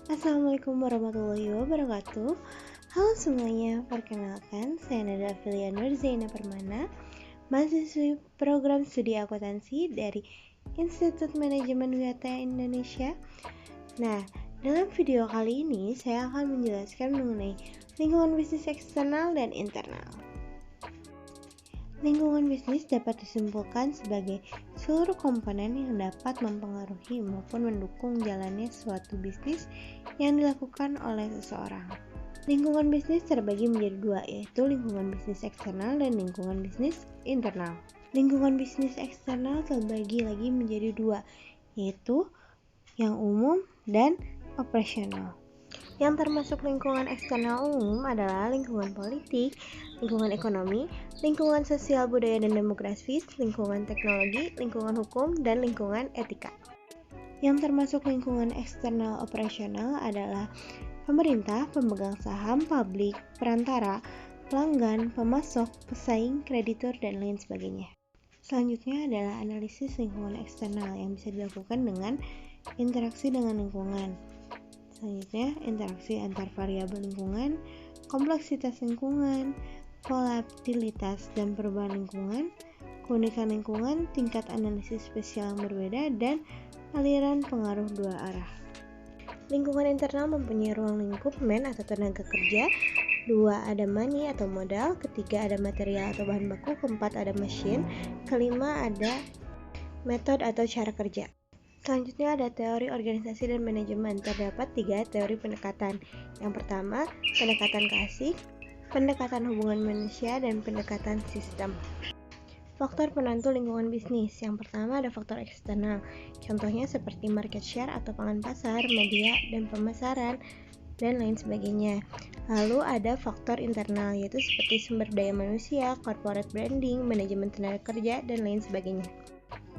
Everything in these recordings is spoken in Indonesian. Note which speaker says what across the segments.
Speaker 1: Assalamualaikum warahmatullahi wabarakatuh. Halo semuanya, perkenalkan saya Nada Afilia Nurzaina Permana, mahasiswi program studi akuntansi dari Institut Manajemen Wisata Indonesia. Nah, dalam video kali ini saya akan menjelaskan mengenai lingkungan bisnis eksternal dan internal. Lingkungan bisnis dapat disimpulkan sebagai seluruh komponen yang dapat mempengaruhi maupun mendukung jalannya suatu bisnis yang dilakukan oleh seseorang. Lingkungan bisnis terbagi menjadi dua, yaitu lingkungan bisnis eksternal dan lingkungan bisnis internal. Lingkungan bisnis eksternal terbagi lagi menjadi dua, yaitu yang umum dan operasional. Yang termasuk lingkungan eksternal umum adalah lingkungan politik, lingkungan ekonomi, lingkungan sosial budaya dan demografis, lingkungan teknologi, lingkungan hukum, dan lingkungan etika. Yang termasuk lingkungan eksternal operasional adalah pemerintah, pemegang saham, publik, perantara, pelanggan, pemasok, pesaing, kreditur, dan lain sebagainya. Selanjutnya adalah analisis lingkungan eksternal yang bisa dilakukan dengan interaksi dengan lingkungan. Selanjutnya, interaksi antar variabel lingkungan, kompleksitas lingkungan, volatilitas dan perubahan lingkungan, keunikan lingkungan, tingkat analisis spesial yang berbeda, dan aliran pengaruh dua arah. Lingkungan internal mempunyai ruang lingkup man atau tenaga kerja, 2 ada money atau modal, ketiga ada material atau bahan baku, keempat ada mesin, kelima ada metode atau cara kerja. Selanjutnya ada teori organisasi dan manajemen. Terdapat 3 teori pendekatan. Yang pertama, pendekatan klasik, pendekatan hubungan manusia, dan pendekatan sistem. Faktor penentu lingkungan bisnis. Yang pertama ada faktor eksternal. Contohnya seperti market share atau pangan pasar, media, dan pemasaran, dan lain sebagainya. Lalu ada faktor internal, yaitu seperti sumber daya manusia, corporate branding, manajemen tenaga kerja, dan lain sebagainya.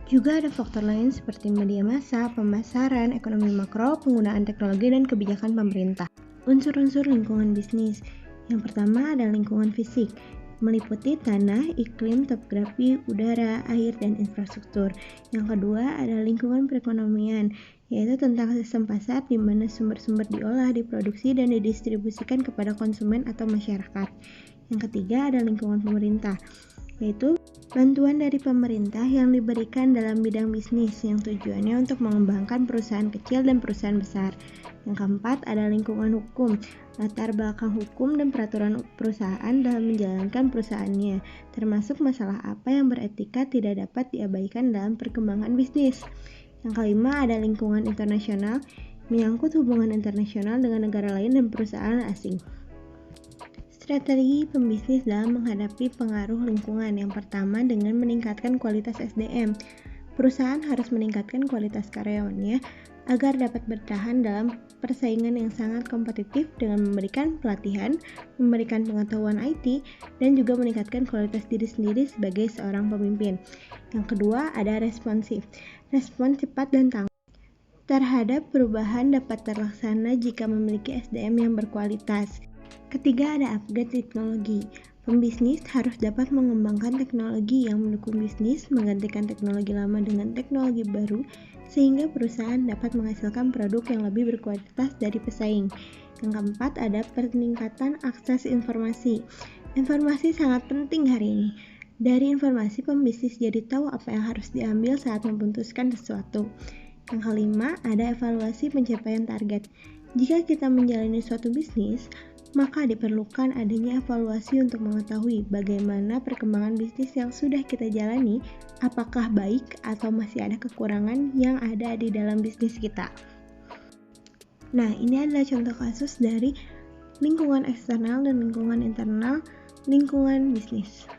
Speaker 1: Juga ada faktor lain seperti media massa, pemasaran, ekonomi makro, penggunaan teknologi, dan kebijakan pemerintah. Unsur-unsur lingkungan bisnis. Yang pertama ada lingkungan fisik, meliputi tanah, iklim, topografi, udara, air, dan infrastruktur. Yang kedua ada lingkungan perekonomian, yaitu tentang sistem pasar di mana sumber-sumber diolah, diproduksi, dan didistribusikan kepada konsumen atau masyarakat. Yang ketiga ada lingkungan pemerintah, yaitu bantuan dari pemerintah yang diberikan dalam bidang bisnis yang tujuannya untuk mengembangkan perusahaan kecil dan perusahaan besar. Yang keempat ada lingkungan hukum, latar belakang hukum dan peraturan perusahaan dalam menjalankan perusahaannya, termasuk masalah apa yang beretika tidak dapat diabaikan dalam perkembangan bisnis. Yang kelima ada lingkungan internasional, menyangkut hubungan internasional dengan negara lain dan perusahaan asing. Strategi pembisnis dalam menghadapi pengaruh lingkungan. Yang pertama dengan meningkatkan kualitas SDM. Perusahaan harus meningkatkan kualitas karyawannya agar dapat bertahan dalam persaingan yang sangat kompetitif dengan memberikan pelatihan, memberikan pengetahuan IT, dan juga meningkatkan kualitas diri sendiri sebagai seorang pemimpin. Yang kedua ada responsif. Respon cepat dan tanggap terhadap perubahan dapat terlaksana jika memiliki SDM yang berkualitas. Ketiga ada upgrade teknologi. Pembisnis harus dapat mengembangkan teknologi yang mendukung bisnis, menggantikan teknologi lama dengan teknologi baru, sehingga perusahaan dapat menghasilkan produk yang lebih berkualitas dari pesaing. Yang keempat ada peningkatan akses informasi. Informasi sangat penting hari ini. Dari informasi pembisnis jadi tahu apa yang harus diambil saat memutuskan sesuatu. Yang kelima ada evaluasi pencapaian target. Jika kita menjalani suatu bisnis, maka diperlukan adanya evaluasi untuk mengetahui bagaimana perkembangan bisnis yang sudah kita jalani, apakah baik atau masih ada kekurangan yang ada di dalam bisnis kita. Nah, ini adalah contoh kasus dari lingkungan eksternal dan lingkungan internal lingkungan bisnis.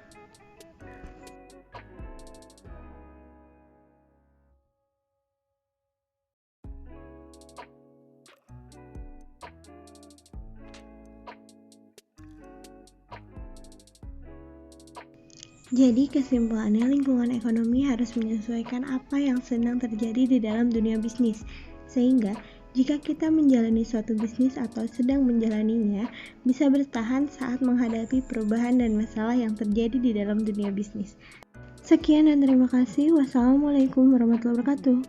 Speaker 1: Jadi kesimpulannya lingkungan ekonomi harus menyesuaikan apa yang sedang terjadi di dalam dunia bisnis. Sehingga jika kita menjalani suatu bisnis atau sedang menjalaninya, bisa bertahan saat menghadapi perubahan dan masalah yang terjadi di dalam dunia bisnis. Sekian dan terima kasih. Wassalamualaikum warahmatullahi wabarakatuh.